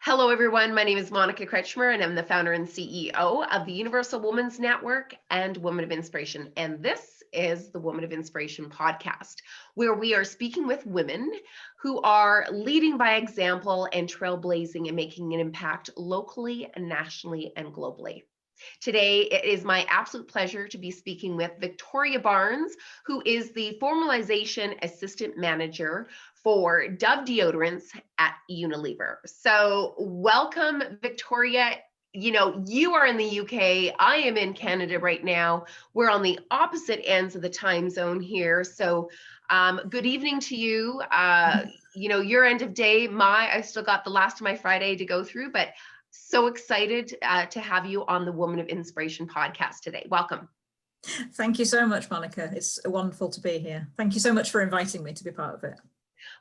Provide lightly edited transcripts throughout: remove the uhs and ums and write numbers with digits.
Hello, everyone. My name is Monica Kretschmer, and I'm the founder and CEO of the Universal Women's Network and Woman of Inspiration. And this is the Woman of Inspiration podcast, where we are speaking with women who are leading by example and trailblazing and making an impact locally, nationally, and globally. Today, it is my absolute pleasure to be speaking with Victoria Barnes, who is the Formulation Assistant Manager for Dove Deodorants at Unilever. So welcome, Victoria. You are in the UK. I am in Canada right now. We're on the opposite ends of the time zone here. So good evening to you. Your end of day, I still got the last of my Friday to go through, but so excited to have you on the Woman of Inspiration podcast today. Welcome. Thank you so much, Monica. It's wonderful to be here. Thank you so much for inviting me to be part of it.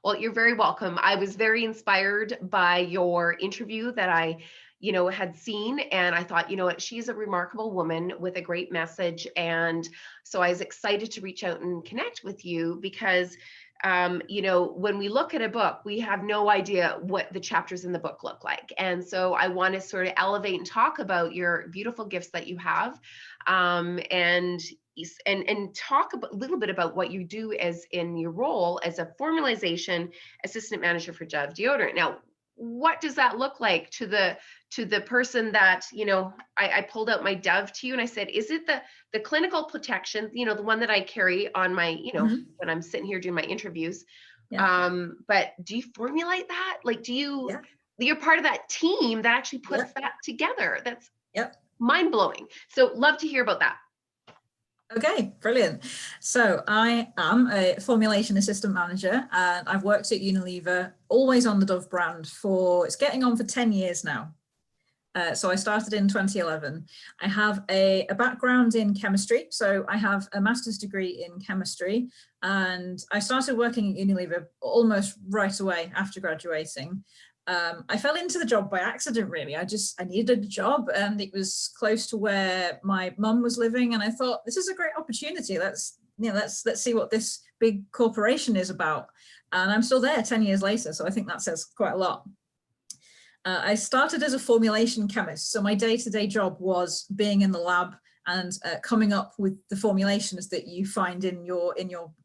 Well, you're very welcome. I was very inspired by your interview that I had seen, and I thought, she's a remarkable woman with a great message. And so I was excited to reach out and connect with you because when we look at a book, we have no idea what the chapters in the book look like. And so I want to sort of elevate and talk about your beautiful gifts that you have, and talk a little bit about what you do as in your role as a Formulation Assistant Manager for Dove Deodorant. Now, what does that look like to the person that, I pulled out my Dove to you and I said, is it the clinical protection, the one that I carry on my, when I'm sitting here doing my interviews. Yeah. But do you formulate that? Like, you're part of that team that actually puts that together. That's mind blowing. So love to hear about that. Okay, brilliant. So I am a Formulation Assistant Manager and I've worked at Unilever, always on the Dove brand it's getting on for 10 years now. So I started in 2011. I have a background in chemistry. So I have a master's degree in chemistry and I started working at Unilever almost right away after graduating. I fell into the job by accident, really. I needed a job and it was close to where my mum was living. And I thought, this is a great opportunity. Let's see what this big corporation is about. And I'm still there 10 years later. So I think that says quite a lot. I started as a formulation chemist. So my day-to-day job was being in the lab and coming up with the formulations that you find in your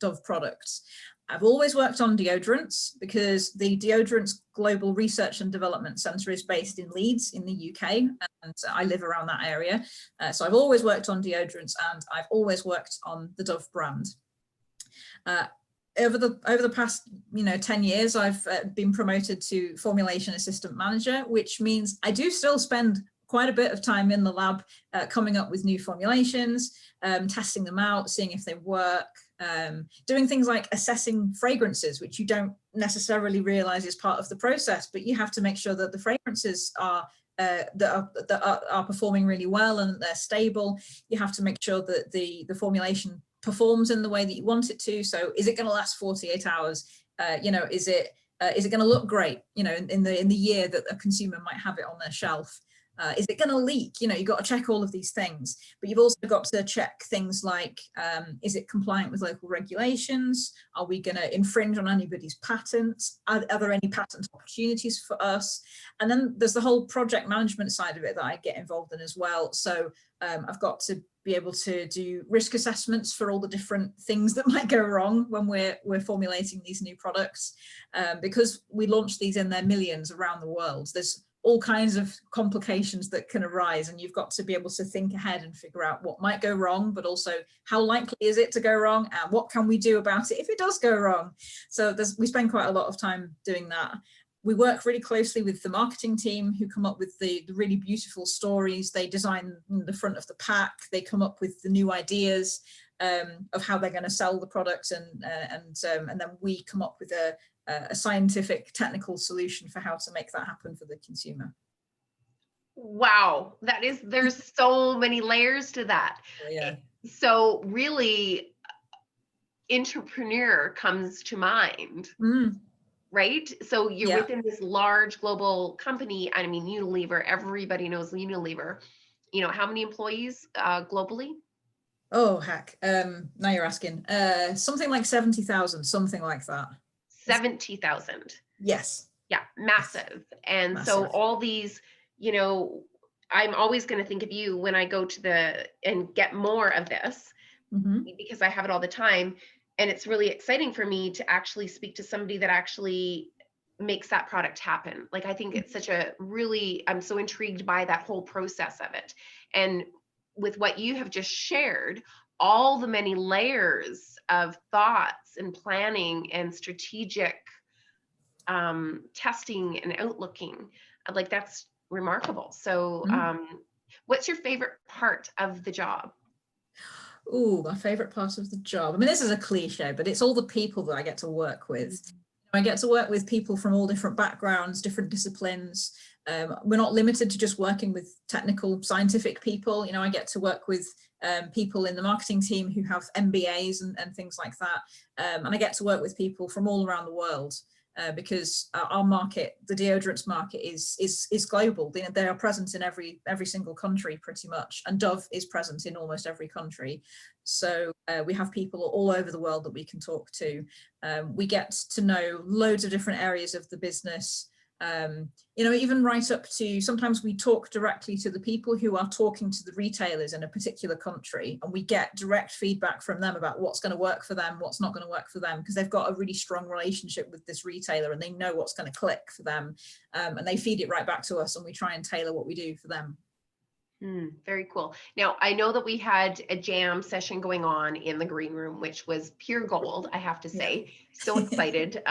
Dove products. I've always worked on deodorants because the Deodorants Global Research and Development Centre is based in Leeds in the UK, and I live around that area. So I've always worked on deodorants and I've always worked on the Dove brand. Over the past 10 years, I've been promoted to Formulation Assistant Manager, which means I do still spend quite a bit of time in the lab coming up with new formulations, testing them out, seeing if they work, doing things like assessing fragrances, which you don't necessarily realize is part of the process, but you have to make sure that the fragrances are performing really well and they're stable. You have to make sure that the formulation performs in the way that you want it to. So is it going to last 48 hours? Is it going to look great, in the year that a consumer might have it on their shelf? Is it going to leak? You've got to check all of these things, but you've also got to check things like, is it compliant with local regulations? Are we going to infringe on anybody's patents? Are there any patent opportunities for us? And then there's the whole project management side of it that I get involved in as well. So I've got to be able to do risk assessments for all the different things that might go wrong when we're formulating these new products, because we launch these in their millions around the world. There's all kinds of complications that can arise, and you've got to be able to think ahead and figure out what might go wrong, but also how likely is it to go wrong and what can we do about it if it does go wrong. So we spend quite a lot of time doing that. We work really closely with the marketing team who come up with the really beautiful stories. They design the front of the pack. They come up with the new ideas of how they're going to sell the products, and then we come up with a scientific, technical solution for how to make that happen for the consumer. Wow, there's so many layers to that. Yeah. So really, entrepreneur comes to mind. Right? So you're within this large global company. I mean, Unilever, everybody knows Unilever. How many employees globally? Oh, heck. Now you're asking. Something like 70,000, something like that. 70,000. Yes. Yeah, massive. And so Massive. all these, you know, I'm always going to think of you when I go to the and get more of this Hmm. because I have it all the time. And it's really exciting for me to actually speak to somebody that actually makes that product happen. Like, I think it's such a really, I'm so intrigued by that whole process of it. And with what you have just shared, all the many layers of thoughts and planning and strategic testing and outlooking, like that's remarkable. So, what's your favorite part of the job? Ooh, my favorite part of the job. I mean, this is a cliche, but it's all the people that I get to work with. I get to work with people from all different backgrounds, different disciplines. We're not limited to just working with technical, scientific people. I get to work with people in the marketing team who have MBAs and things like that. And I get to work with people from all around the world. Because our market, the deodorants market, is global. They are present in every single country pretty much, and Dove is present in almost every country. So we have people all over the world that we can talk to. We get to know loads of different areas of the business. Even right up to sometimes we talk directly to the people who are talking to the retailers in a particular country, and we get direct feedback from them about what's going to work for them, what's not going to work for them, because they've got a really strong relationship with this retailer and they know what's going to click for them, and they feed it right back to us, and we try and tailor what we do for them. Very cool. Now, I know that we had a jam session going on in the green room, which was pure gold, I have to say. So excited.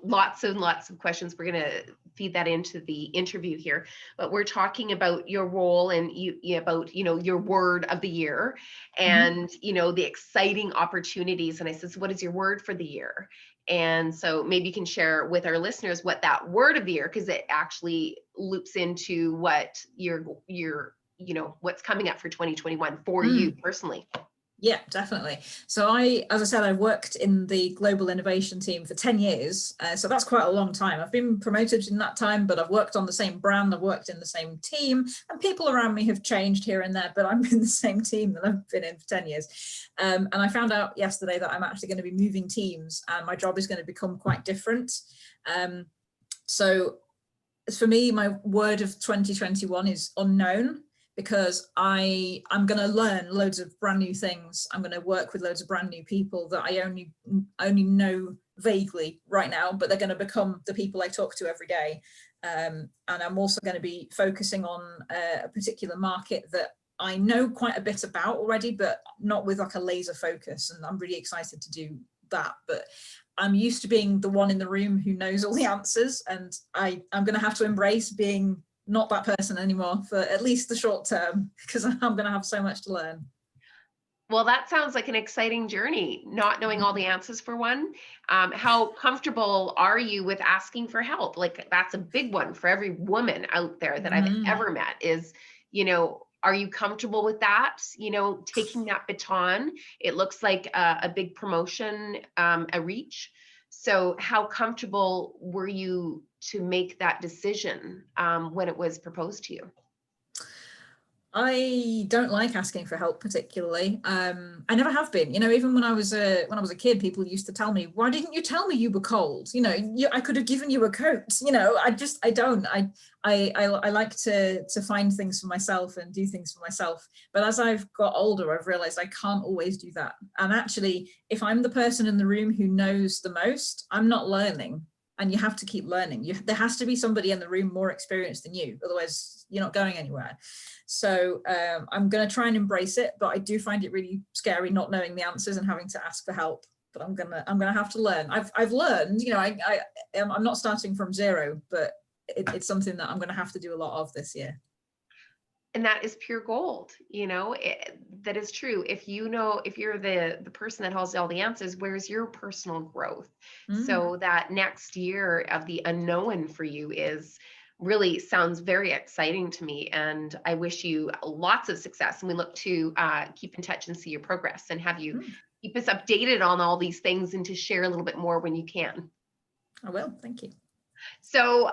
Lots and lots of questions. We're going to feed that into the interview here. But we're talking about your role and about, your word of the year and, the exciting opportunities. And I said, so what is your word for the year? And so maybe you can share with our listeners what that word of the year, because it actually loops into what your what's coming up for 2021 for you personally. Yeah, definitely. So as I said, I worked in the global innovation team for 10 years. So that's quite a long time. I've been promoted in that time, but I've worked on the same brand. I've worked in the same team, and people around me have changed here and there, but I'm in the same team that I've been in for 10 years. And I found out yesterday that I'm actually going to be moving teams and my job is going to become quite different. So for me, my word of 2021 is unknown, because I'm going to learn loads of brand new things. I'm going to work with loads of brand new people that I only know vaguely right now, but they're going to become the people I talk to every day. And I'm also going to be focusing on a particular market that I know quite a bit about already, but not with like a laser focus. And I'm really excited to do that. But I'm used to being the one in the room who knows all the answers, and I'm going to have to embrace being not that person anymore for at least the short term, because I'm going to have so much to learn. Well, that sounds like an exciting journey, not knowing all the answers for one. How comfortable are you with asking for help? Like, that's a big one for every woman out there that I've ever met is, are you comfortable with that? Taking that baton, it looks like a big promotion, a reach. So how comfortable were you to make that decision when it was proposed to you? I don't like asking for help particularly. I never have been. Even when I was a kid, people used to tell me, "Why didn't you tell me you were cold? I could have given you a coat." I don't. I like to find things for myself and do things for myself. But as I've got older, I've realized I can't always do that. And actually, if I'm the person in the room who knows the most, I'm not learning. And you have to keep learning. There has to be somebody in the room more experienced than you, otherwise you're not going anywhere. So I'm going to try and embrace it, but I do find it really scary not knowing the answers and having to ask for help. But I'm gonna have to learn. I've learned. I'm not starting from zero, but it's something that I'm going to have to do a lot of this year. And that is pure gold. That is true. If you're the person that holds all the answers, where's your personal growth? So that next year of the unknown for you really sounds very exciting to me. And I wish you lots of success. And we look to keep in touch and see your progress and have you keep us updated on all these things and to share a little bit more when you can. I will. Thank you. So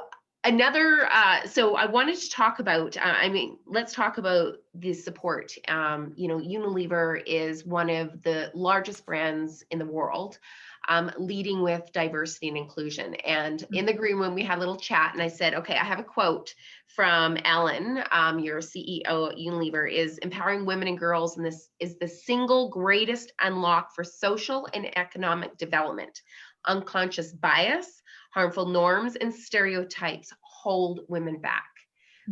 so I wanted to talk about, let's talk about the support. Unilever is one of the largest brands in the world. leading with diversity and inclusion. And in the green room, we had a little chat, and I said, okay, I have a quote from Ellen, your CEO at Unilever, is empowering women and girls, and this is the single greatest unlock for social and economic development. Unconscious bias, harmful norms, and stereotypes hold women back.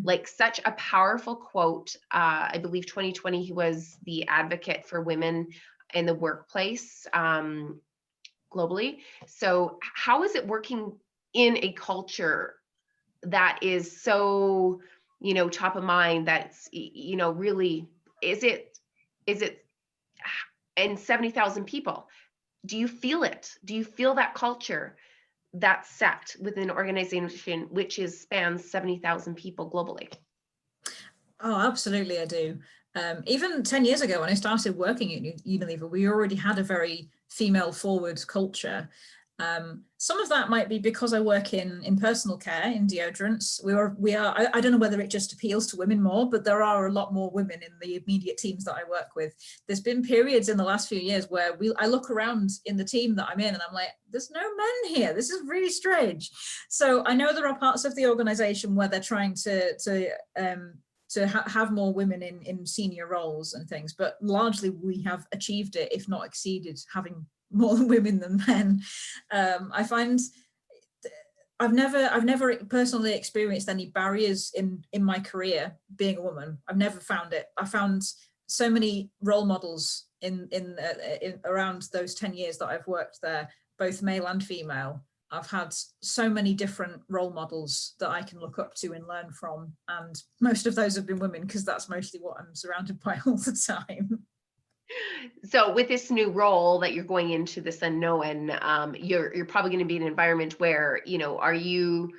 Like, such a powerful quote. I believe 2020, he was the advocate for women in the workplace globally. So how is it working in a culture that is so, top of mind, that's, really, is it in 70,000 people? Do you feel it? Do you feel that culture that's set within an organization which spans 70,000 people globally? Oh, absolutely, I do. Even 10 years ago, when I started working at Unilever, we already had a very female-forward culture. Some of that might be because I work in personal care, in deodorants. I don't know whether it just appeals to women more, but there are a lot more women in the immediate teams that I work with. There's been periods in the last few years where I look around in the team that I'm in, and I'm like, there's no men here. This is really strange. So I know there are parts of the organization where they're trying to have more women in senior roles and things, but largely we have achieved it, if not exceeded, having more women than men. I find I've never personally experienced any barriers in my career being a woman. I've never found it. I found so many role models in around those 10 years that I've worked there, both male and female. I've had so many different role models that I can look up to and learn from. And most of those have been women, because that's mostly what I'm surrounded by all the time. So with this new role that you're going into, this unknown, you're probably going to be in an environment where, are you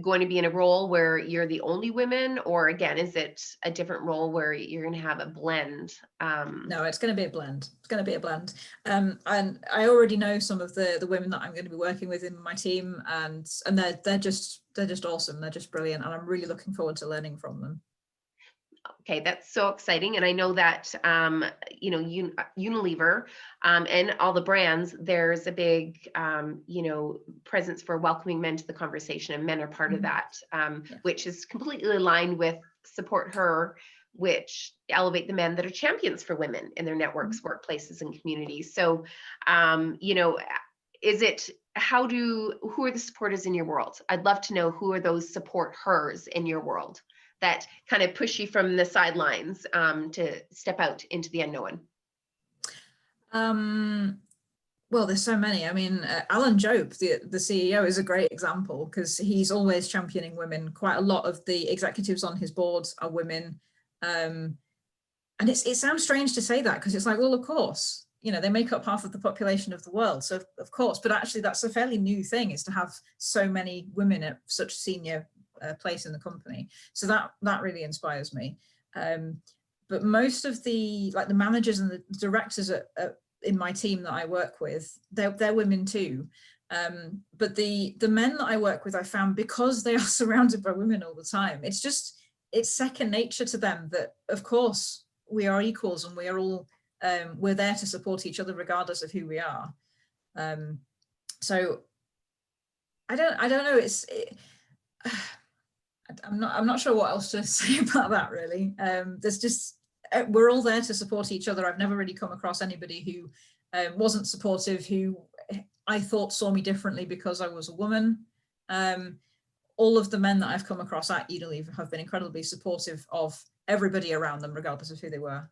going to be in a role where you're the only women, or again, is it a different role where you're going to have a blend? No, it's going to be a blend. It's going to be a blend. And I already know some of the women that I'm going to be working with in my team, and they're just awesome. They're just brilliant, and I'm really looking forward to learning from them. Okay, that's so exciting. And I know that, Unilever and all the brands, there's a big, presence for welcoming men to the conversation, and men are part of that, which is completely aligned with Support Her, which elevate the men that are champions for women in their networks, workplaces, and communities. So, who are the supporters in your world? I'd love to know, who are those Support Hers in your world that kind of push you from the sidelines to step out into the unknown? Well, there's so many. I mean, Alan Jope, the CEO, is a great example, because he's always championing women. Quite a lot of the executives on his board are women. And it sounds strange to say that, because it's like, well, of course, they make up half of the population of the world. So of course, but actually that's a fairly new thing, is to have so many women at such senior place in the company. So that really inspires me. But most of the managers and the directors in my team that I work with, they're women too. But the men that I work with, I found, because they are surrounded by women all the time, it's second nature to them that, of course, we are equals, and we are all we're there to support each other regardless of who we are. So I don't know. I'm not sure what else to say about that, really. We're all there to support each other. I've never really come across anybody who wasn't supportive, who I thought saw me differently because I was a woman. All of the men that I've come across at Unilever have been incredibly supportive of everybody around them, regardless of who they were.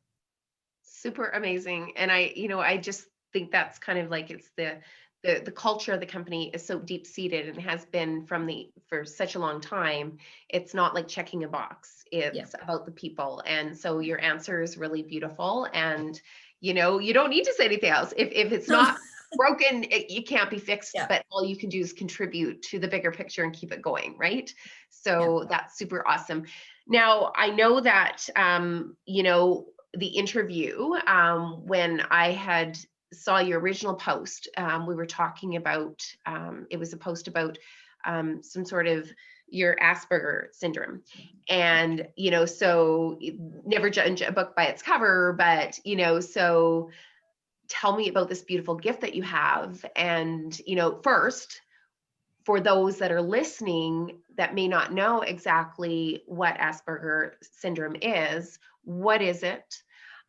Super amazing. And I just think that's kind of like, it's the culture of the company is so deep seated, and has been for such a long time. It's not like checking a box. It's about the people. And so your answer is really beautiful. And, you don't need to say anything else. If it's not broken, it can't be fixed, but all you can do is contribute to the bigger picture and keep it going. Right. So that's super awesome. Now, I know that, the interview, when I saw your original post, we were talking about, it was a post about some sort of your Asperger syndrome. And, so never judge a book by its cover, but, so tell me about this beautiful gift that you have. And, first, for those that are listening that may not know exactly what Asperger syndrome is, what is it?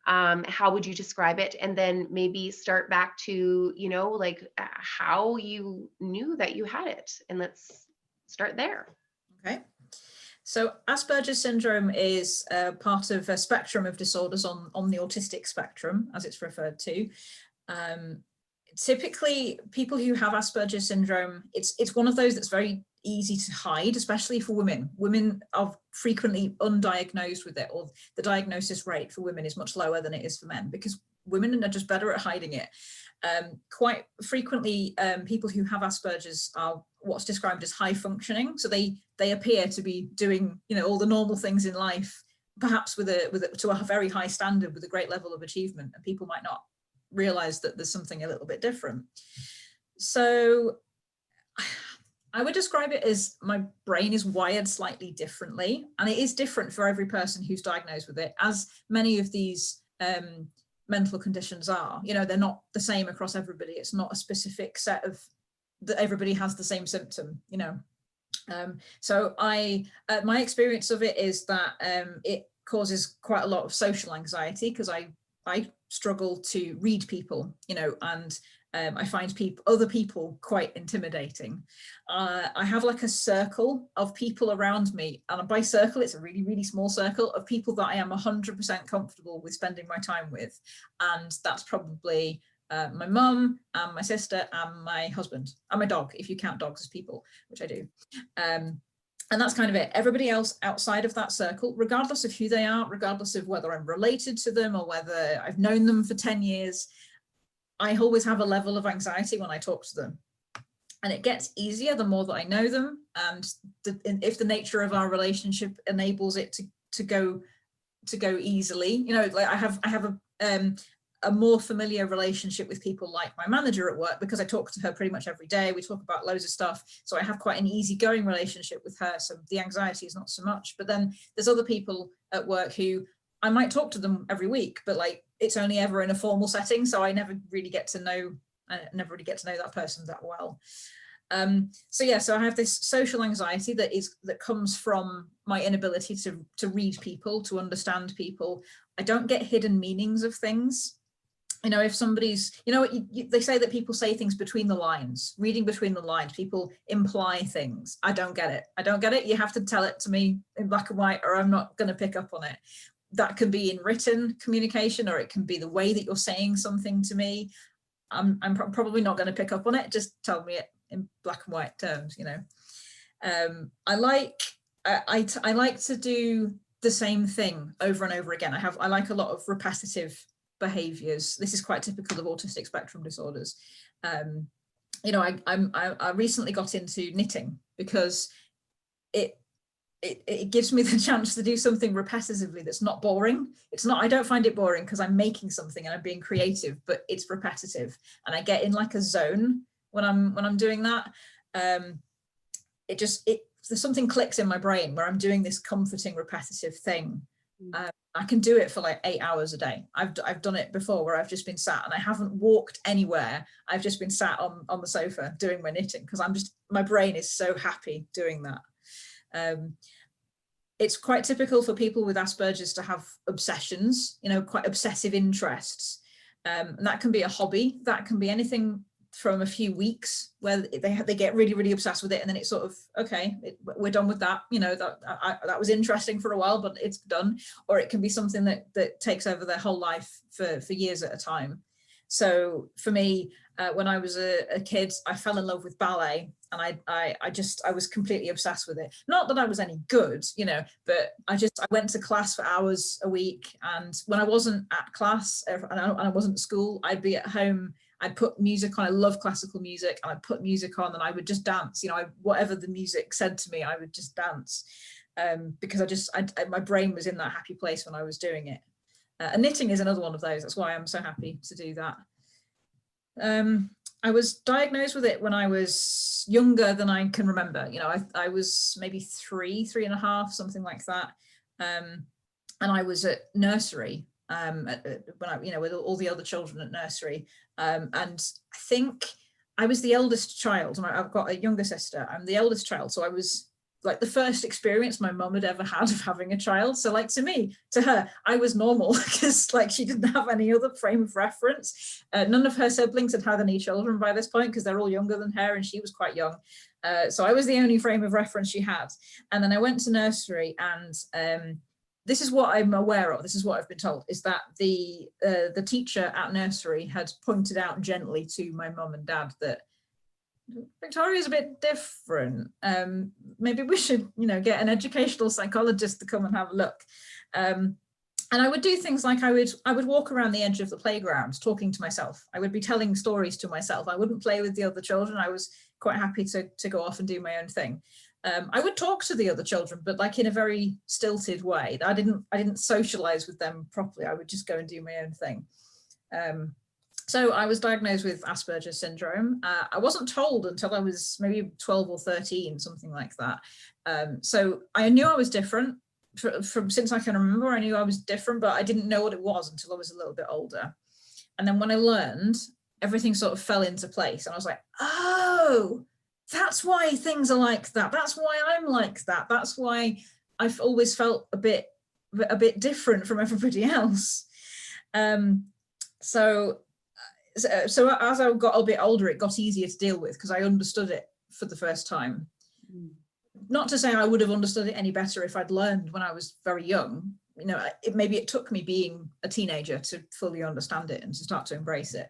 How would you describe it? And then maybe start back to, how you knew that you had it. And let's start there. Okay. So Asperger syndrome is part of a spectrum of disorders on the autistic spectrum, as it's referred to. Typically, people who have Asperger syndrome, it's one of those that's very easy to hide, especially for women. Women are frequently undiagnosed with it, or the diagnosis rate for women is much lower than it is for men, because women are just better at hiding it. Quite frequently, people who have Asperger's are what's described as high functioning. So they appear to be doing, all the normal things in life, perhaps to a very high standard with a great level of achievement, and people might not realize that there's something a little bit different. So I would describe it as my brain is wired slightly differently, and it is different for every person who's diagnosed with it, as many of these mental conditions are. They're not the same across everybody. It's not a specific set of that everybody has the same symptom. So my experience of it is that it causes quite a lot of social anxiety, because I struggle to read people, and I find other people quite intimidating. I have like a circle of people around me, and by circle, it's a really, really small circle of people that I am 100% comfortable with spending my time with. And that's probably my mum and my sister and my husband and my dog, if you count dogs as people, which I do. And that's kind of it. Everybody else outside of that circle, regardless of who they are, regardless of whether I'm related to them or whether I've known them for 10 years, I always have a level of anxiety when I talk to them. And it gets easier the more that I know them. And if the nature of our relationship enables it to go easily, like I have a more familiar relationship with people like my manager at work, because I talk to her pretty much every day. We talk about loads of stuff. So I have quite an easygoing relationship with her. So the anxiety is not so much. But then there's other people at work who I might talk to them every week, but like it's only ever in a formal setting. So I never really get to know that person that well. So I have this social anxiety that comes from my inability to read people, to understand people. I don't get hidden meanings of things. If somebody's, they say that people say things between the lines, reading between the lines, people imply things. I don't get it. You have to tell it to me in black and white, or I'm not going to pick up on it. That can be in written communication, or it can be the way that you're saying something to me. I'm probably not going to pick up on it. Just tell me it in black and white terms. I like to do the same thing over and over again. I like a lot of repetitive behaviors. This is quite typical of autistic spectrum disorders. I recently got into knitting because it gives me the chance to do something repetitively that's not boring. I don't find it boring because I'm making something and I'm being creative, but it's repetitive, and I get in like a zone when I'm doing that. There's something clicks in my brain where I'm doing this comforting repetitive thing. I can do it for like 8 hours a day. I've done it before where I've just been sat and I haven't walked anywhere. I've just been sat on the sofa doing my knitting because my brain is so happy doing that. It's quite typical for people with Asperger's to have obsessions, quite obsessive interests. And that can be a hobby. That can be anything from a few weeks where they get really, really obsessed with it, and then it's sort of, okay, we're done with that. That was interesting for a while, but it's done. Or it can be something that takes over their whole life for years at a time. So for me, when I was a kid, I fell in love with ballet, and I was completely obsessed with it. Not that I was any good, but I went to class for hours a week. And when I wasn't at class and I wasn't at school, I'd be at home. I'd put music on. I love classical music, and I'd put music on and I would just dance. Whatever the music said to me, I would just dance, because my brain was in that happy place when I was doing it. And knitting is another one of those. That's why I'm so happy to do that. I was diagnosed with it when I was younger than I can remember. I was maybe 3.5, something like that. And I was at nursery. when I, with all the other children at nursery. And I think I was the eldest child, and I've got a younger sister. I'm the eldest child, so I was like the first experience my mum had ever had of having a child. So like to her, I was normal because like she didn't have any other frame of reference. None of her siblings had had any children by this point because they're all younger than her, and she was quite young. So I was the only frame of reference she had. And then I went to nursery, and this is what I'm aware of, this is what I've been told, is that the teacher at nursery had pointed out gently to my mum and dad that Victoria's a bit different. Maybe we should, get an educational psychologist to come and have a look. And I would do things like I would walk around the edge of the playground talking to myself. I would be telling stories to myself. I wouldn't play with the other children. I was quite happy to go off and do my own thing. I would talk to the other children, but like in a very stilted way. I didn't socialize with them properly. I would just go and do my own thing. So I was diagnosed with Asperger Syndrome. I wasn't told until I was maybe 12 or 13, something like that. So I knew I was different from since I can remember. I knew I was different, but I didn't know what it was until I was a little bit older. And then when I learned, everything sort of fell into place. And I was like, oh, that's why things are like that. That's why I'm like that. That's why I've always felt a bit different from everybody else. So as I got a bit older, it got easier to deal with because I understood it for the first time. Not to say I would have understood it any better if I'd learned when I was very young. Maybe it took me being a teenager to fully understand it and to start to embrace it.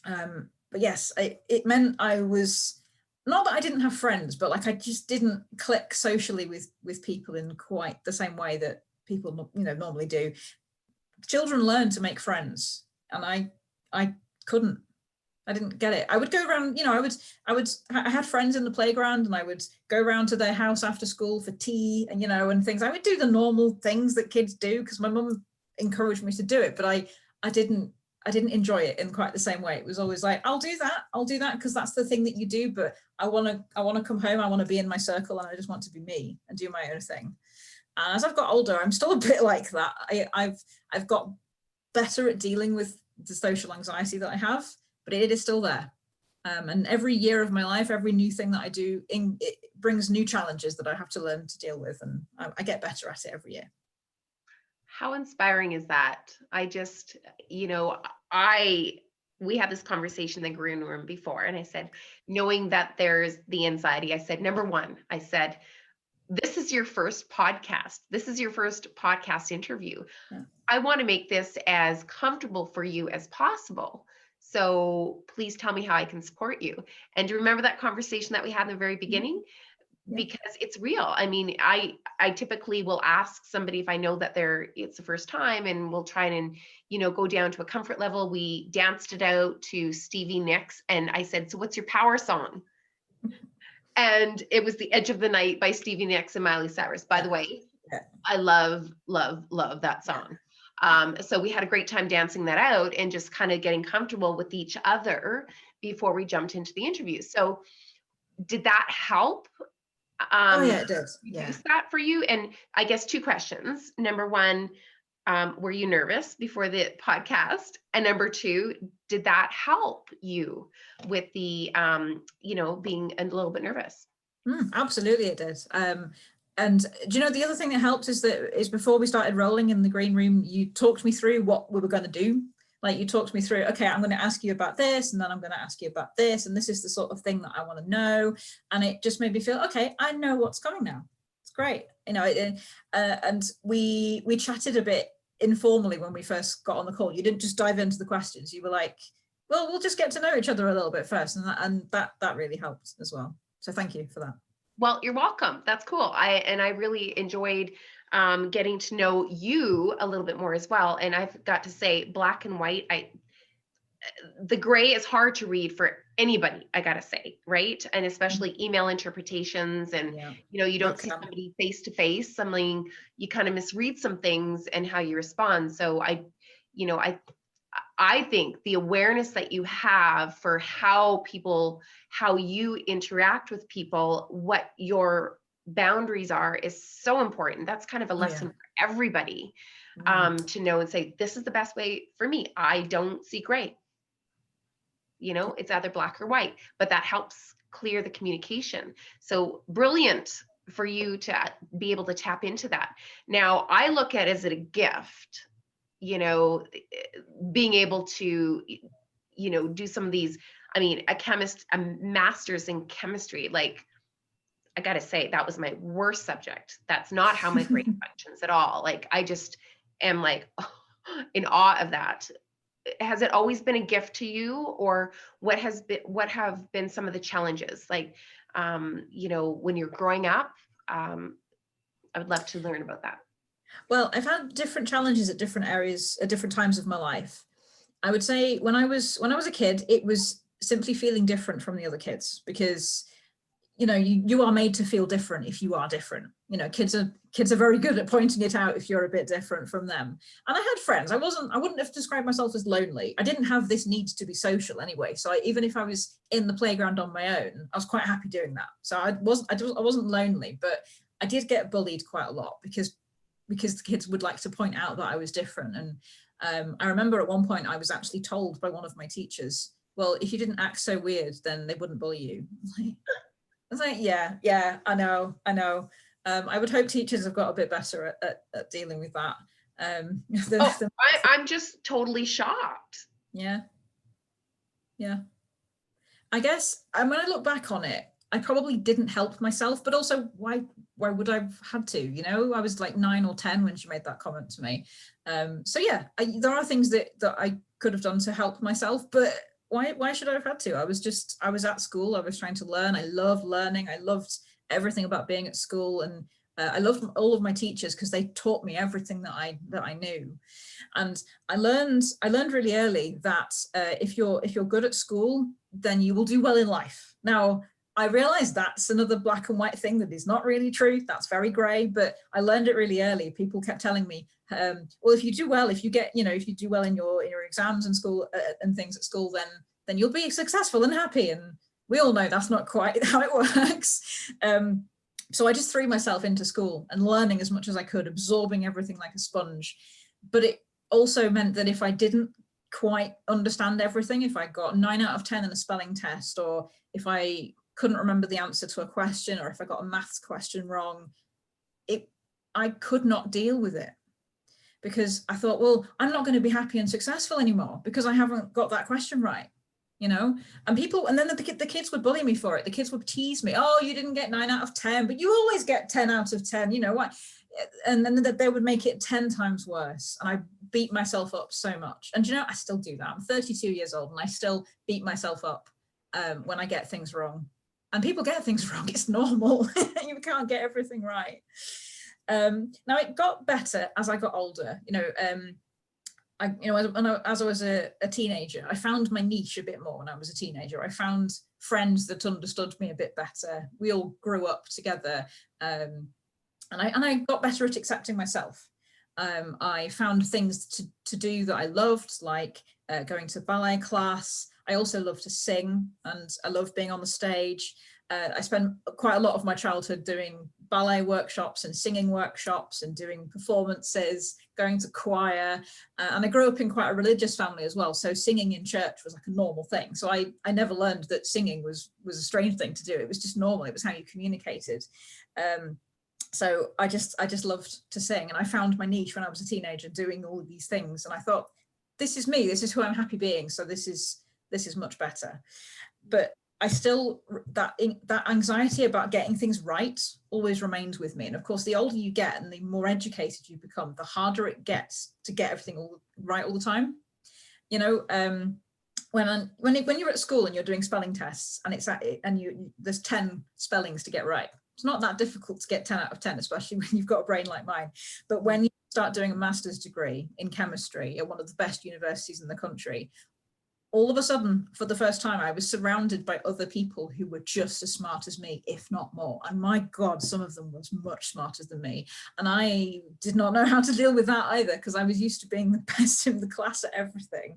But yes, it meant I was, not that I didn't have friends, but like I just didn't click socially with people in quite the same way that people normally do. Children learn to make friends, and I couldn't. I didn't get it. I would go around, I had friends in the playground, and I would go around to their house after school for tea and things. I would do the normal things that kids do because my mum encouraged me to do it, but I didn't enjoy it in quite the same way. It was always like, I'll do that because that's the thing that you do, but I want to come home, I want to be in my circle, and I just want to be me and do my own thing. And as I've got older, I'm still a bit like that. I've got better at dealing with the social anxiety that I have, but it is still there. And every year of my life, every new thing that I do, it brings new challenges that I have to learn to deal with, and I get better at it every year. How inspiring is that? I just, we had this conversation in the green room before, and I said, knowing that there's the anxiety, I said, number one, I said, this is your first podcast. This is your first podcast interview. Yeah. I want to make this as comfortable for you as possible. So please tell me how I can support you. And do you remember that conversation that we had in the very beginning? Yeah. Because it's real. I mean, I typically will ask somebody if I know that it's the first time, and we'll try and, go down to a comfort level. We danced it out to Stevie Nicks, and I said, so what's your power song? And it was The Edge of the Night by Stevie Nicks and Miley Cyrus. By the way, yeah. I love that song. So we had a great time dancing that out and just kind of getting comfortable with each other before we jumped into the interview. So did that help? Oh yeah, it does. Yeah. Use that for you? And I guess two questions. Number one, were you nervous before the podcast? And number two, did that help you with the, being a little bit nervous? Absolutely, it did. And do you know, the other thing that helped is before we started rolling in the green room, you talked me through what we were going to do. Like you talked me through, okay, I'm going to ask you about this, and then I'm going to ask you about this, and this is the sort of thing that I want to know. And it just made me feel, okay, I know what's coming now. It's great. And we chatted a bit informally when we first got on the call. You didn't just dive into the questions. You were like, well, we'll just get to know each other a little bit first. And that really helped as well. So thank you for that. Well, you're welcome. That's cool. I really enjoyed getting to know you a little bit more as well. And I've got to say, black and white, the gray is hard to read for anybody, I got to say, right? And especially email interpretations, and, you don't see somebody face to face, something, you kind of misread some things and how you respond. So I think the awareness that you have for how you interact with people, what your boundaries are is so important. That's kind of a Oh yeah. lesson for everybody, Mm. to know and say, this is the best way for me. I don't see gray. It's either black or white, but that helps clear the communication. So brilliant for you to be able to tap into that. Now, I look at it as a gift, being able to, do some of these. I mean, a master's in chemistry, like, I got to say, that was my worst subject. That's not how my brain functions at all. Like, I just am like in awe of that. Has it always been a gift to you, or what have been some of the challenges, like, when you're growing up? I would love to learn about that. Well, I've had different challenges at different areas at different times of my life. I would say when I was a kid, it was simply feeling different from the other kids, because you are made to feel different if you are different. Kids are very good at pointing it out if you're a bit different from them. And I had friends. I wouldn't have described myself as lonely. I didn't have this need to be social anyway. So even if I was in the playground on my own, I was quite happy doing that. So I wasn't lonely, but I did get bullied quite a lot because the kids would like to point out that I was different. And I remember at one point I was actually told by one of my teachers, well, if you didn't act so weird, then they wouldn't bully you. I was like, yeah, I know. I would hope teachers have got a bit better at dealing with that. I'm just totally shocked. Yeah. I guess, and when I look back on it, I probably didn't help myself, but also why would I have had to? I was like 9 or 10 when she made that comment to me. So yeah, there are things that I could have done to help myself, but why should I have had to? I was at school. I was trying to learn. I love learning. I loved everything about being at school, and I loved all of my teachers because they taught me everything that I knew. And I learned really early that if you're good at school, then you will do well in life. Now, I realized that's another black and white thing that is not really true. That's very gray, but I learned it really early. People kept telling me, well, if you do well, if you do well in your exams and school and things at school, then you'll be successful and happy. And we all know that's not quite how it works. So I just threw myself into school and learning as much as I could, absorbing everything like a sponge. But it also meant that if I didn't quite understand everything, if I got 9 out of 10 in a spelling test, or if I couldn't remember the answer to a question, or if I got a maths question wrong, I could not deal with it, because I thought, well, I'm not going to be happy and successful anymore because I haven't got that question right. And then the kids would bully me for it. The kids would tease me. Oh, you didn't get 9 out of 10, but you always get 10 out of 10. Why? And then they would make it 10 times worse. And I beat myself up so much. And I still do that. I'm 32 years old and I still beat myself up when I get things wrong. And people get things wrong. It's normal. You can't get everything right. Now it got better as I got older. As I was a teenager, I found my niche a bit more when I was a teenager. I found friends that understood me a bit better. We all grew up together, and I got better at accepting myself. I found things to do that I loved, like going to ballet class. I also love to sing, and I love being on the stage. I spent quite a lot of my childhood doing ballet workshops and singing workshops and doing performances, going to choir. And I grew up in quite a religious family as well. So singing in church was like a normal thing. So I never learned that singing was a strange thing to do. It was just normal. It was how you communicated. So I just loved to sing. And I found my niche when I was a teenager doing all of these things. And I thought, this is me. This is who I'm happy being. So this is much better. But I still, that anxiety about getting things right always remains with me. And of course, the older you get and the more educated you become, the harder it gets to get everything right all the time. When you're at school and you're doing spelling tests and there's 10 spellings to get right, it's not that difficult to get 10 out of 10, especially when you've got a brain like mine. But when you start doing a master's degree in chemistry at one of the best universities in the country, all of a sudden, for the first time, I was surrounded by other people who were just as smart as me, if not more. And my God, some of them was much smarter than me. And I did not know how to deal with that either, because I was used to being the best in the class at everything.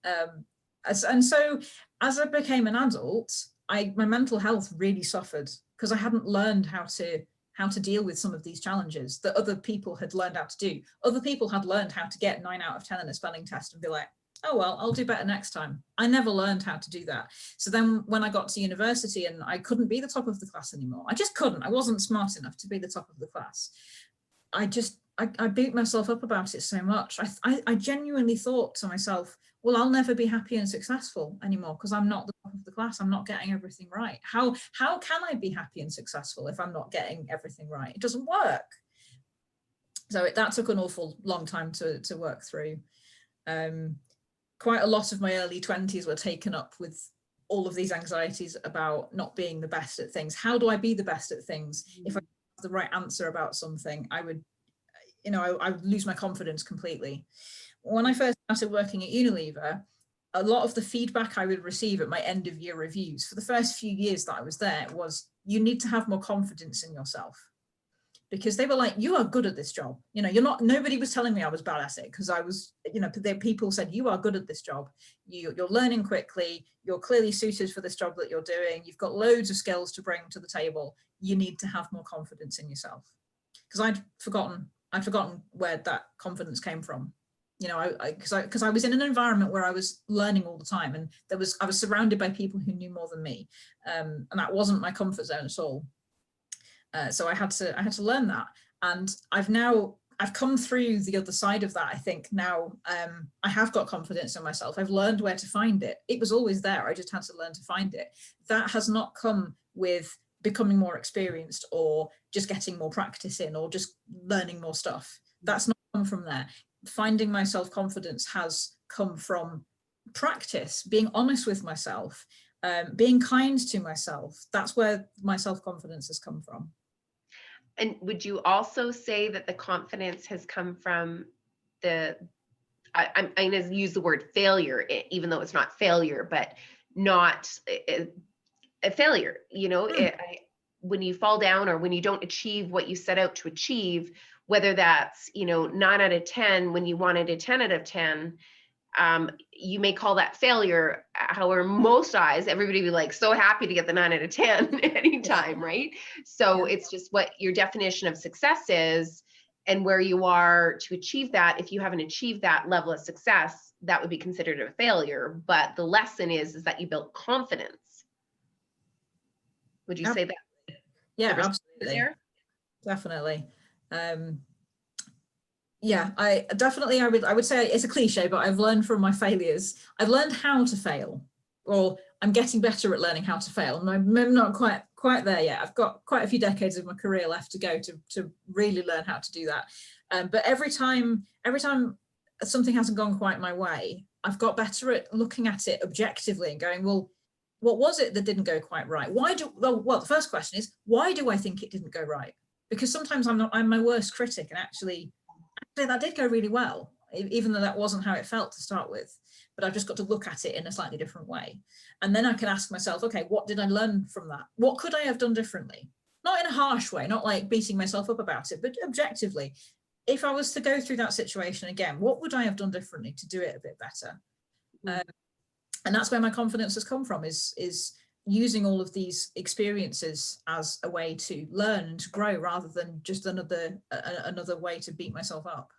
And so as I became an adult, my mental health really suffered because I hadn't learned how to how to deal with some of these challenges that other people had learned how to do. Other people had learned how to get 9 out of 10 in a spelling test and be like, oh, well, I'll do better next time. I never learned how to do that. So then when I got to university and I couldn't be the top of the class anymore, I just couldn't. I wasn't smart enough to be the top of the class. I beat myself up about it so much. I genuinely thought to myself, well, I'll never be happy and successful anymore because I'm not the top of the class. I'm not getting everything right. How can I be happy and successful if I'm not getting everything right? It doesn't work. So that took an awful long time to work through. Quite a lot of my early 20s were taken up with all of these anxieties about not being the best at things. How do I be the best at things? If I have the right answer about something, I would lose my confidence completely. When I first started working at Unilever, a lot of the feedback I would receive at my end of year reviews for the first few years that I was there was, you need to have more confidence in yourself. Because they were like, you are good at this job. You know, nobody was telling me I was bad at it, because I was, people said, you are good at this job. You're learning quickly. You're clearly suited for this job that you're doing. You've got loads of skills to bring to the table. You need to have more confidence in yourself. Because I'd forgotten where that confidence came from. You know, because I was in an environment where I was learning all the time, and I was surrounded by people who knew more than me, and that wasn't my comfort zone at all. So I had to learn that, and I've come through the other side of that. I think now I have got confidence in myself. I've learned where to find it. It was always there. I just had to learn to find it. That has not come with becoming more experienced or just getting more practice in or just learning more stuff. That's not come from there. Finding my self-confidence has come from practice, being honest with myself, being kind to myself. That's where my self-confidence has come from. And would you also say that the confidence has come from I'm going to use the word failure, even though it's not failure, but not a failure, when you fall down or when you don't achieve what you set out to achieve, whether that's, 9 out of 10, when you wanted a 10 out of 10, you may call that failure. However, most eyes, everybody be like so happy to get the 9 out of 10 anytime, right? So it's just what your definition of success is and where you are to achieve that. If you haven't achieved that level of success, that would be considered a failure. But the lesson is that you built confidence. Would you say that? Yeah, absolutely. Definitely. Yeah, I would say it's a cliche, but I've learned from my failures. I've learned how to fail, or I'm getting better at learning how to fail. And I'm not quite there yet. I've got quite a few decades of my career left to go to really learn how to do that. But every time something hasn't gone quite my way, I've got better at looking at it objectively and going, well, what was it that didn't go quite right? Well, the first question is, why do I think it didn't go right? Because sometimes I'm my worst critic, and actually that did go really well, even though that wasn't how it felt to start with. But I've just got to look at it in a slightly different way. And then I can ask myself, okay, what did I learn from that? What could I have done differently? Not in a harsh way, not like beating myself up about it, but objectively. If I was to go through that situation again, what would I have done differently to do it a bit better? And that's where my confidence has come from, is using all of these experiences as a way to learn and to grow, rather than just another way to beat myself up.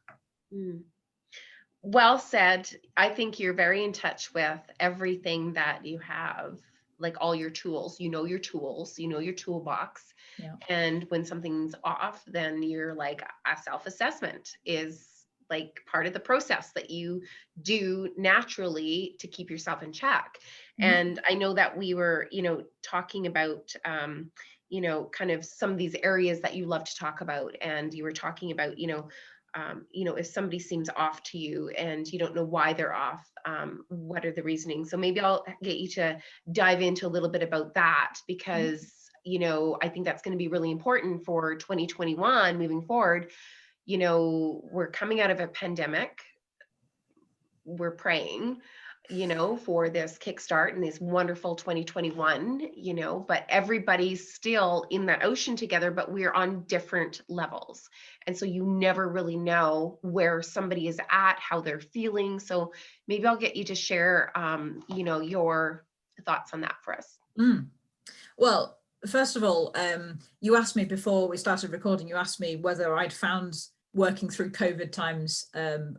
Well said. I think you're very in touch with everything that you have, like all your tools. Your tools, your toolbox. Yeah. And when something's off, then you're like, a self-assessment is like part of the process that you do naturally to keep yourself in check. And I know that we were, talking about, kind of some of these areas that you love to talk about. And you were talking about, if somebody seems off to you and you don't know why they're off, what are the reasoning? So maybe I'll get you to dive into a little bit about that, because, I think that's going to be really important for 2021 moving forward. We're coming out of a pandemic. We're praying, for this kickstart and this wonderful 2021, but everybody's still in that ocean together, but we're on different levels. And so you never really know where somebody is at, how they're feeling. So maybe I'll get you to share, your thoughts on that for us. Well, first of all, you asked me before we started recording, you asked me whether I'd found working through COVID times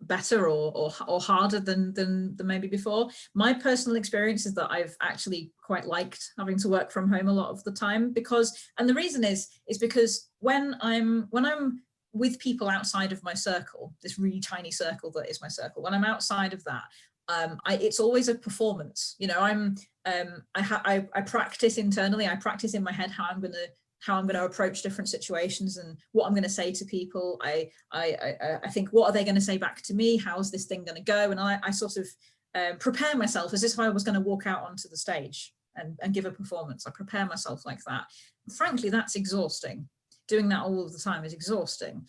better or harder than maybe before. My personal experience is that I've actually quite liked having to work from home a lot of the time, because, and the reason is because when I'm with people outside of my circle, this really tiny circle that is my circle, when I'm outside of that, it's always a performance. You know, I practice internally. I practice in my head how I'm going to approach different situations and what I'm going to say to people. I think, what are they going to say back to me? How's this thing going to go? And I sort of prepare myself as if I was going to walk out onto the stage and give a performance. I prepare myself like that. Frankly, that's exhausting. Doing that all of the time is exhausting.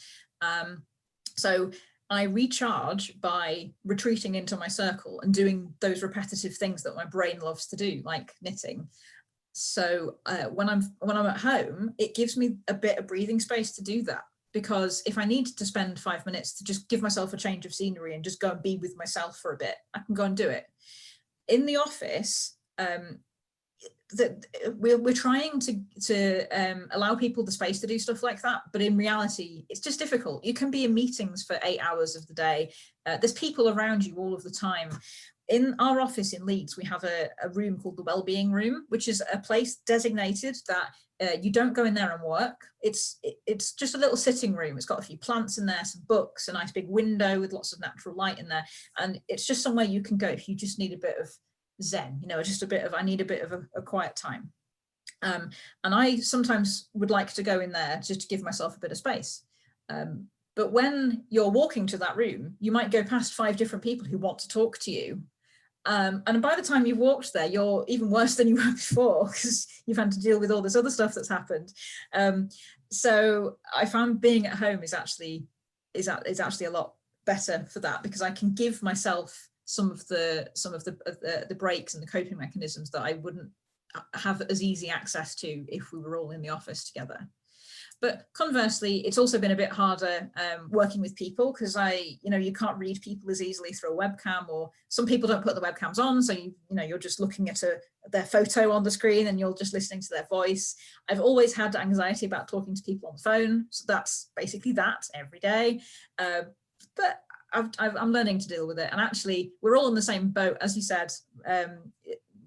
So I recharge by retreating into my circle and doing those repetitive things that my brain loves to do, like knitting. So when I'm at home, it gives me a bit of breathing space to do that, because if I need to spend 5 minutes to just give myself a change of scenery and just go and be with myself for a bit, I can go and do it. In the office, we're trying to allow people the space to do stuff like that, but in reality it's just difficult. You can be in meetings for 8 hours of the day. There's people around you all of the time. In our office in Leeds, we have a room called the Wellbeing Room, which is a place designated that you don't go in there and work. It's just a little sitting room. It's got a few plants in there, some books, a nice big window with lots of natural light in there, and it's just somewhere you can go if you just need a bit of zen, you know, just a bit of, I need a bit of a quiet time. And I sometimes would like to go in there just to give myself a bit of space. But when you're walking to that room, you might go past 5 different people who want to talk to you. And by the time you've walked there, you're even worse than you were before, because you've had to deal with all this other stuff that's happened. So I found being at home is actually a lot better for that, because I can give myself some of the breaks and the coping mechanisms that I wouldn't have as easy access to if we were all in the office together. But conversely, it's also been a bit harder working with people, because you can't read people as easily through a webcam, or some people don't put the webcams on, so you're just looking at their photo on the screen and you're just listening to their voice. I've always had anxiety about talking to people on the phone, so that's basically that every day. But I'm learning to deal with it, and actually we're all in the same boat, as you said.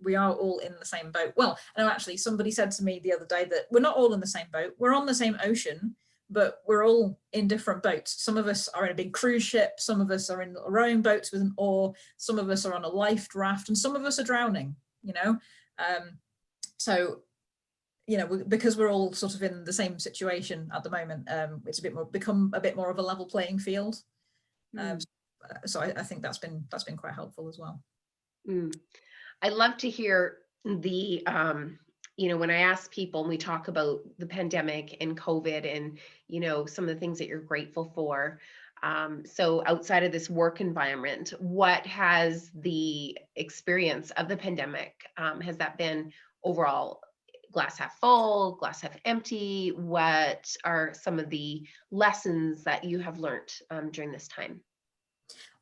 We are all in the same boat. Well, no, actually somebody said to me the other day that we're not all in the same boat. We're on the same ocean, but we're all in different boats. Some of us are in a big cruise ship, some of us are in rowing boats with an oar, some of us are on a life raft, and some of us are drowning, so because we're all sort of in the same situation at the moment, it's become a bit more of a level playing field. So I think that's been quite helpful as well. I love to hear the, when I ask people and we talk about the pandemic and COVID and, some of the things that you're grateful for. So outside of this work environment, what has the experience of the pandemic, has that been overall glass half full, glass half empty? What are some of the lessons that you have learned during this time?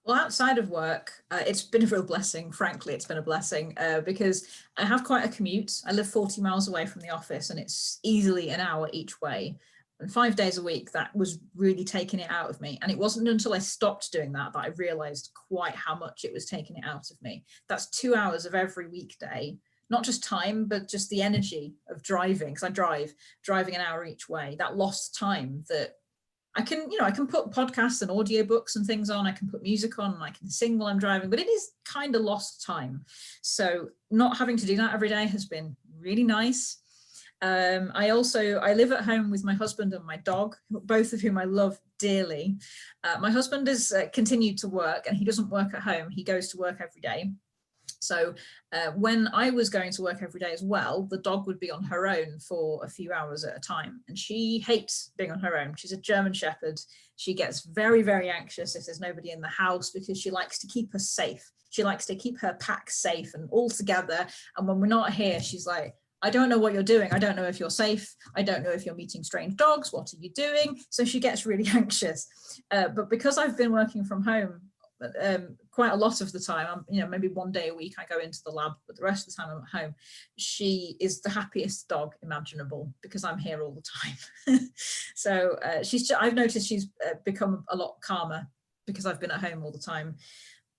Well, outside of work, it's been a real blessing. Frankly, it's been a blessing because I have quite a commute. I live 40 miles away from the office, and it's easily an hour each way. And 5 days a week, that was really taking it out of me. And it wasn't until I stopped doing that I realized quite how much it was taking it out of me. That's 2 hours of every weekday, not just time, but just the energy of driving, because I driving an hour each way, that lost time that I can put podcasts and audiobooks and things on, I can put music on and I can sing while I'm driving, but it is kind of lost time. So not having to do that every day has been really nice. I live at home with my husband and my dog, both of whom I love dearly. My husband has continued to work, and he doesn't work at home. He goes to work every day. So when I was going to work every day as well, the dog would be on her own for a few hours at a time. And she hates being on her own. She's a German Shepherd. She gets very, very anxious if there's nobody in the house, because she likes to keep us safe. She likes to keep her pack safe and all together. And when we're not here, she's like, I don't know what you're doing. I don't know if you're safe. I don't know if you're meeting strange dogs. What are you doing? So she gets really anxious. But because I've been working from home quite a lot of the time. Maybe one day a week I go into the lab, but the rest of the time I'm at home. She is the happiest dog imaginable because I'm here all the time. So I've noticed she's become a lot calmer because I've been at home all the time.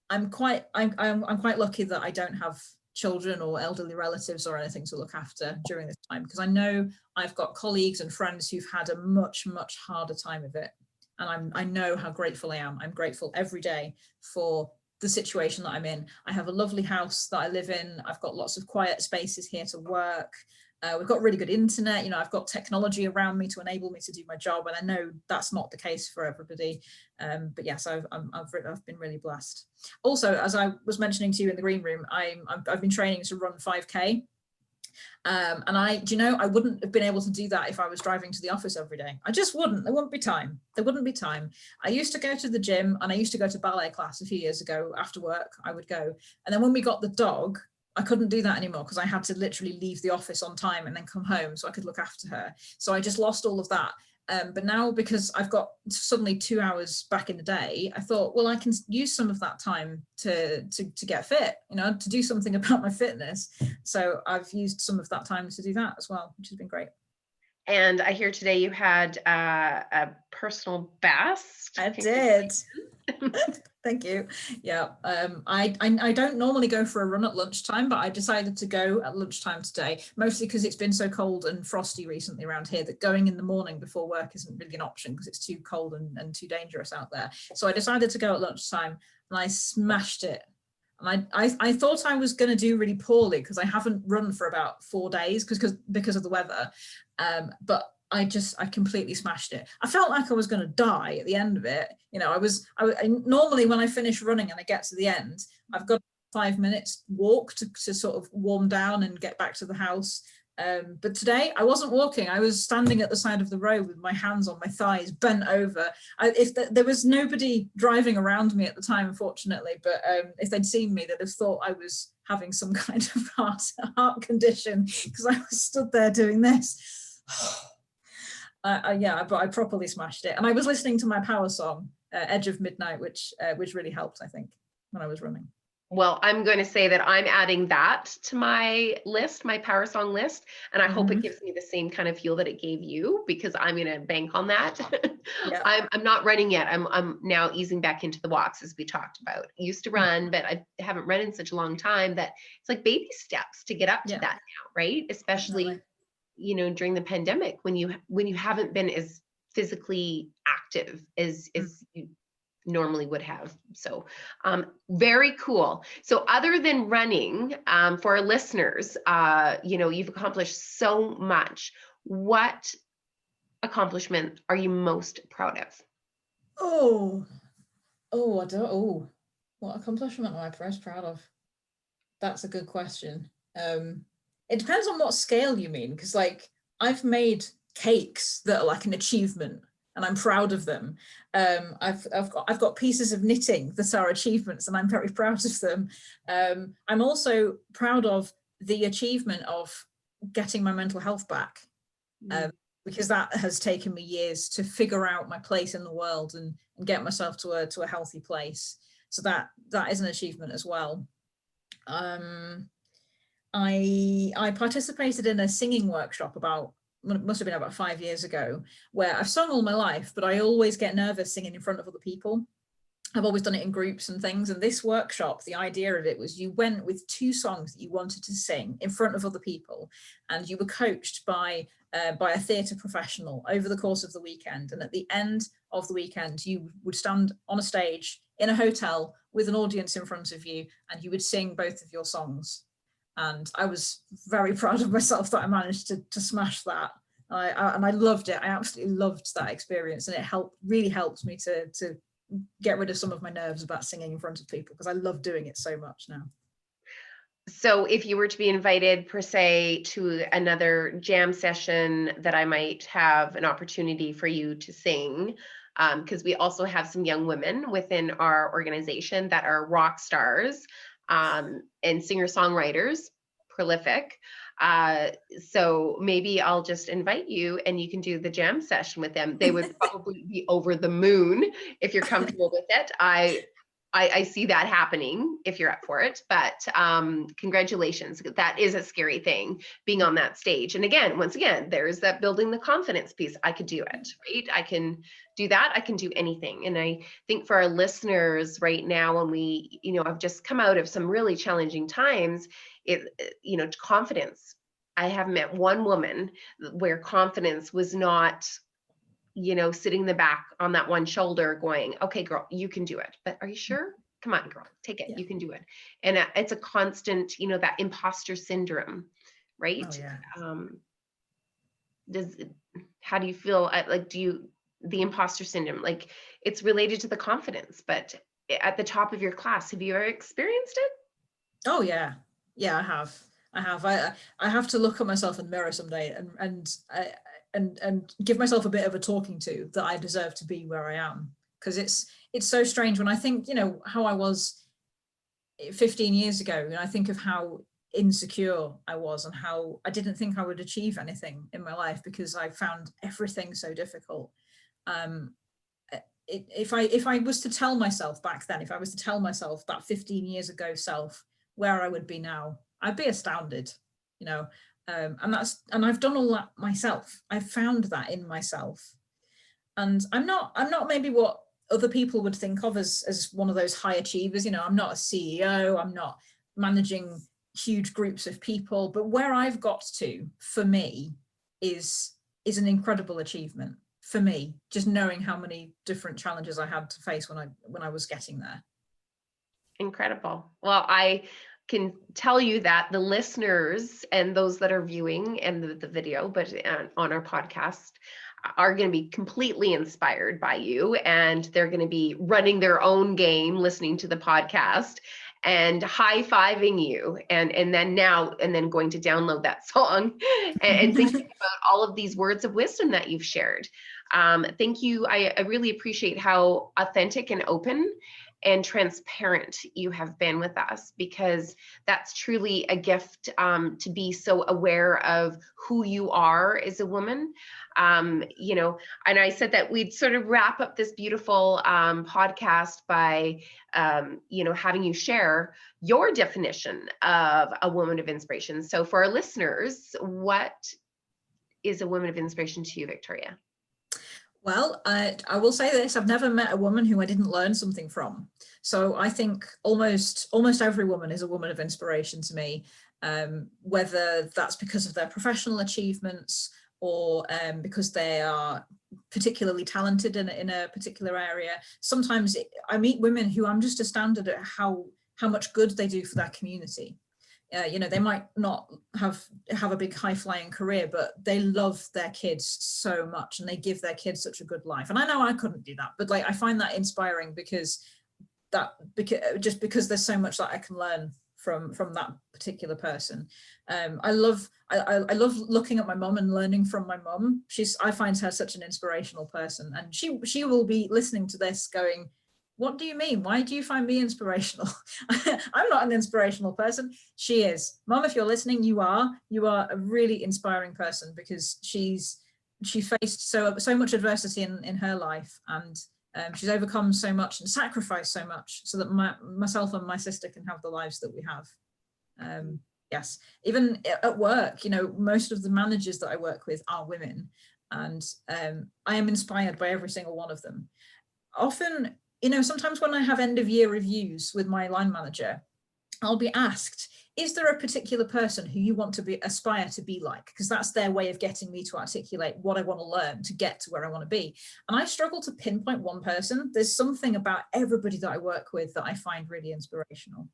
I'm quite lucky that I don't have children or elderly relatives or anything to look after during this time, because I know I've got colleagues and friends who've had a much harder time of it, and I know how grateful I am. I'm grateful every day for the situation that I'm in. I have a lovely house that I live in. I've got lots of quiet spaces here to work. We've got really good internet. I've got technology around me to enable me to do my job, and I know that's not the case for everybody. But yes, I've been really blessed. Also, as I was mentioning to you in the green room, I've been training to run 5K. And I wouldn't have been able to do that if I was driving to the office every day. I just wouldn't. There wouldn't be time. I used to go to the gym, and I used to go to ballet class a few years ago. After work, I would go. And then when we got the dog, I couldn't do that anymore because I had to literally leave the office on time and then come home so I could look after her. So I just lost all of that. But now, because I've got suddenly 2 hours back in the day, I thought, well, I can use some of that time to get fit, to do something about my fitness. So I've used some of that time to do that as well, which has been great. And I hear today you had a personal best. I did. Thank you. Yeah. I don't normally go for a run at lunchtime, but I decided to go at lunchtime today, mostly because it's been so cold and frosty recently around here that going in the morning before work isn't really an option because it's too cold and too dangerous out there. So I decided to go at lunchtime, and I smashed it. And I thought I was going to do really poorly because I haven't run for about 4 days because of the weather. But I completely smashed it. I felt like I was going to die at the end of it. I normally when I finish running and I get to the end, I've got 5 minutes walk to sort of warm down and get back to the house. But today I wasn't walking. I was standing at the side of the road with my hands on my thighs, bent over. There was nobody driving around me at the time, unfortunately, but if they'd seen me, they'd have thought I was having some kind of heart condition because I was stood there doing this. But I properly smashed it. And I was listening to my power song, Edge of Midnight, which really helped, I think, when I was running. Well, I'm going to say that I'm adding that to my list, my power song list. And I hope it gives me the same kind of feel that it gave you, because I'm going to bank on that. Yeah. I'm not running yet. I'm now easing back into the walks, as we talked about. I used to run, but I haven't run in such a long time that it's like baby steps to get up to that now, right? Especially, during the pandemic when you haven't been as physically active as you normally would have. So very cool. So other than running, for our listeners, you've accomplished so much. What accomplishment are you most proud of? What accomplishment am I most proud of? That's a good question. It depends on what scale you mean, because I've made cakes that are like an achievement and I'm proud of them. I've got pieces of knitting that are achievements and I'm very proud of them. I'm also proud of the achievement of getting my mental health back, because that has taken me years to figure out my place in the world and get myself to a healthy place. So that is an achievement as well. I participated in a singing workshop must have been about 5 years ago, where I've sung all my life, but I always get nervous singing in front of other people. I've always done it in groups and things. And this workshop, the idea of it was you went with 2 songs that you wanted to sing in front of other people, and you were coached by a theatre professional over the course of the weekend. And at the end of the weekend, you would stand on a stage in a hotel with an audience in front of you, and you would sing both of your songs. And I was very proud of myself that I managed to smash that. And I loved it. I absolutely loved that experience. And it really helped me to get rid of some of my nerves about singing in front of people, because I love doing it so much now. So if you were to be invited, per se, to another jam session that I might have an opportunity for you to sing, because we also have some young women within our organization that are rock stars, and singer-songwriters, prolific. So maybe I'll just invite you and you can do the jam session with them. They would probably be over the moon if you're comfortable with it. I see that happening if you're up for it, but congratulations. That is a scary thing, being on that stage. And again, once again, there's that building the confidence piece. I could do it, right? I can do that. I can do anything. And I think for our listeners right now, when we, I've just come out of some really challenging times, confidence. I have met one woman where confidence was not, sitting in the back on that one shoulder going, okay, girl, you can do it. But are you sure? Come on, girl, take it. Yeah. You can do it. And it's a constant, that imposter syndrome, right? Oh, yeah. How do you feel? The imposter syndrome, like it's related to the confidence, but at the top of your class, have you ever experienced it? Oh, yeah. Yeah, I have. I have to look at myself in the mirror someday and give myself a bit of a talking to that I deserve to be where I am. Because it's so strange when I think, how I was 15 years ago, and I think of how insecure I was and how I didn't think I would achieve anything in my life because I found everything so difficult. If I was to tell myself back then, if I was to tell myself that 15 years ago self where I would be now, I'd be astounded, and I've done all that myself. I've found that in myself, and I'm not maybe what other people would think of as one of those high achievers. I'm not a CEO. I'm not managing huge groups of people, but where I've got to, for me, is an incredible achievement for me, just knowing how many different challenges I had to face when I was getting there. Incredible. Well, I can tell you that the listeners and those that are viewing and the video, but on our podcast, are going to be completely inspired by you, and they're going to be running their own game, listening to the podcast and high-fiving you, and then going to download that song and thinking about all of these words of wisdom that you've shared. Thank you. I really appreciate how authentic and open and transparent you have been with us, because that's truly a gift, to be so aware of who you are as a woman. And I said that we'd sort of wrap up this beautiful podcast by, having you share your definition of a woman of inspiration. So for our listeners, what is a woman of inspiration to you, Victoria? Well, I will say this: I've never met a woman who I didn't learn something from. So I think almost every woman is a woman of inspiration to me, whether that's because of their professional achievements or because they are particularly talented in a particular area. Sometimes I meet women who I'm just astounded at how much good they do for their community. They might not have a big high-flying career, but they love their kids so much and they give their kids such a good life. And I know I couldn't do that, but I find that inspiring because there's so much that I can learn from that particular person. I love looking at my mum and learning from my mum. I find her such an inspirational person, and she will be listening to this going, what do you mean? Why do you find me inspirational? I'm not an inspirational person. She is. Mom, if you're listening, you are a really inspiring person, because she faced so much adversity in her life, and she's overcome so much and sacrificed so much so that myself and my sister can have the lives that we have. Yes, even at work, most of the managers that I work with are women, and I am inspired by every single one of them. Often, sometimes when I have end of year reviews with my line manager, I'll be asked, is there a particular person who you want to aspire to be like? Because that's their way of getting me to articulate what I want to learn to get to where I want to be. And I struggle to pinpoint one person. There's something about everybody that I work with that I find really inspirational.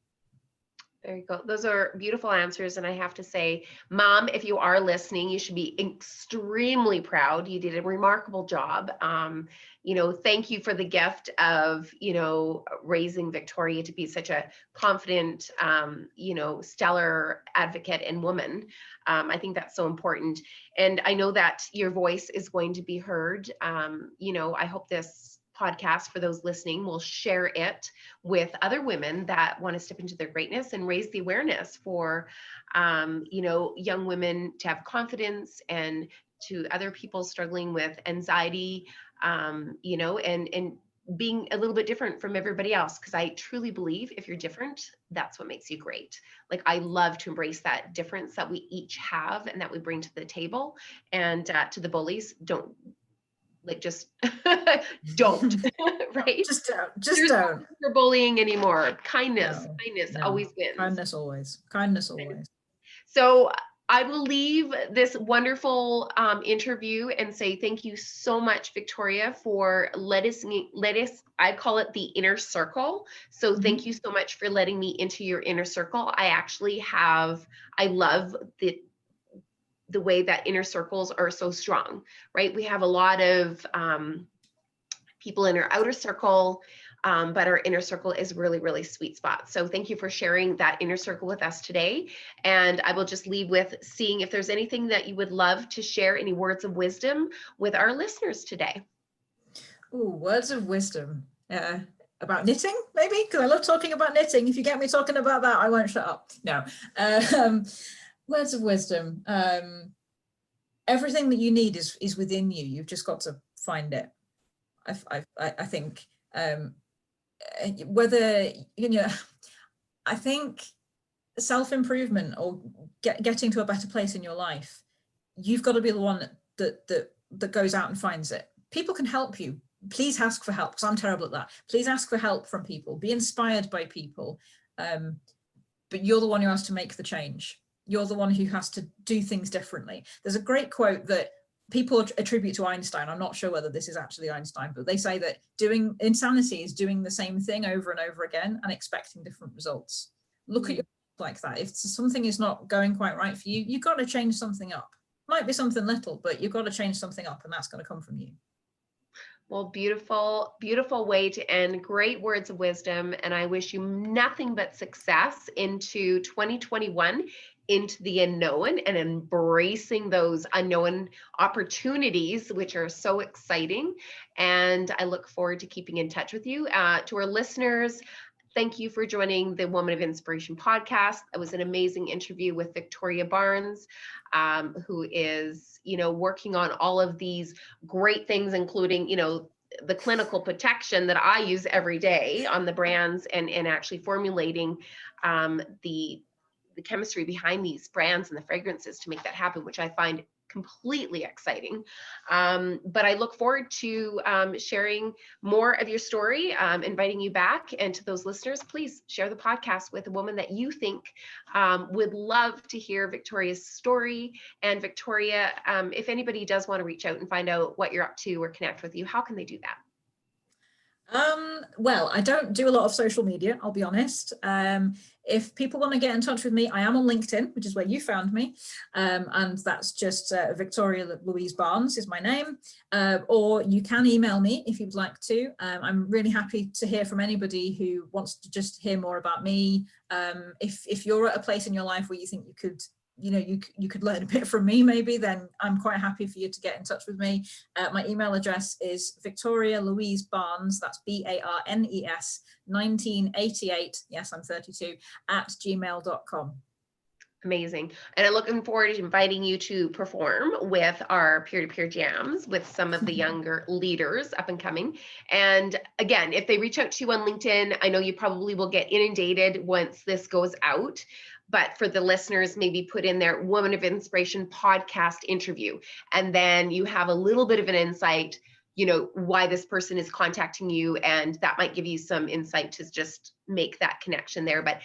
There you go. Those are beautiful answers. And I have to say, Mom, if you are listening, you should be extremely proud. You did a remarkable job. Thank you for the gift of, raising Victoria to be such a confident, stellar advocate and woman. I think that's so important. And I know that your voice is going to be heard. I hope this podcast, for those listening, will share it with other women that want to step into their greatness and raise the awareness for, young women to have confidence, and to other people struggling with anxiety, and being a little bit different from everybody else, because I truly believe if you're different, that's what makes you great. Like, I love to embrace that difference that we each have and that we bring to the table. And to the bullies, don't, like, just don't, right? Just There's no don't. room for bullying anymore. Kindness, No, kindness no. always wins. Kindness always. Kindness always. So I will leave this wonderful interview and say thank you so much, Victoria, for let us, I call it the inner circle. So thank you so much for letting me into your inner circle. I love the way that inner circles are so strong, right? We have a lot of people in our outer circle, but our inner circle is really, really sweet spot. So thank you for sharing that inner circle with us today. And I will just leave with seeing if there's anything that you would love to share, any words of wisdom with our listeners today. Ooh, words of wisdom. About knitting, maybe, because I love talking about knitting. If you get me talking about that, I won't shut up. No. Words of wisdom. Everything that you need is within you. You've just got to find it. I think whether, I think self-improvement or getting to a better place in your life, you've got to be the one that goes out and finds it. People can help you. Please ask for help, because I'm terrible at that. Please ask for help from people. Be inspired by people. But you're the one who has to make the change. You're the one who has to do things differently. There's a great quote that people attribute to Einstein. I'm not sure whether this is actually Einstein, but they say that doing insanity is doing the same thing over and over again and expecting different results. Look at your life like that. If something is not going quite right for you, you've got to change something up. Might be something little, but you've got to change something up, and that's going to come from you. Well, beautiful, beautiful way to end. Great words of wisdom. And I wish you nothing but success into 2021, into the unknown, and embracing those unknown opportunities, which are so exciting. And I look forward to keeping in touch with you. To our listeners, thank you for joining the Woman of Inspiration podcast. It was an amazing interview with Victoria Barnes, who is, working on all of these great things, including, the clinical protection that I use every day on the brands, and actually formulating the chemistry behind these brands and the fragrances to make that happen, which I find completely exciting. But I look forward to sharing more of your story, inviting you back. And to those listeners, please share the podcast with a woman that you think would love to hear Victoria's story. And Victoria, if anybody does want to reach out and find out what you're up to or connect with you, how can they do that? Well, I don't do a lot of social media, I'll be honest. If people want to get in touch with me, I am on LinkedIn, which is where you found me. And that's just Victoria Louise Barnes is my name. Or you can email me if you'd like to. I'm really happy to hear from anybody who wants to just hear more about me. If you're at a place in your life where you think you could you could learn a bit from me, maybe, then I'm quite happy for you to get in touch with me. My email address is Victoria Louise Barnes, that's BARNES 1988, yes, I'm 32, @gmail.com. Amazing. And I'm looking forward to inviting you to perform with our peer-to-peer jams with some of the younger leaders up and coming. And again, if they reach out to you on LinkedIn, I know you probably will get inundated once this goes out. But for the listeners, maybe put in their Woman of Inspiration podcast interview. And then you have a little bit of an insight, why this person is contacting you. And that might give you some insight to just make that connection there. But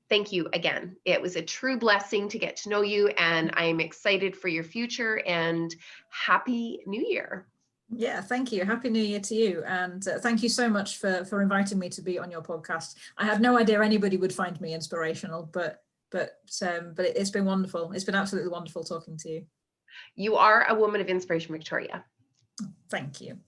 thank you again. It was a true blessing to get to know you. And I'm excited for your future, and Happy New Year. Yeah, thank you. Happy New Year to you. And thank you so much for inviting me to be on your podcast. I had no idea anybody would find me inspirational, but it's been wonderful. It's been absolutely wonderful talking to you. You are a woman of inspiration, Victoria. Thank you.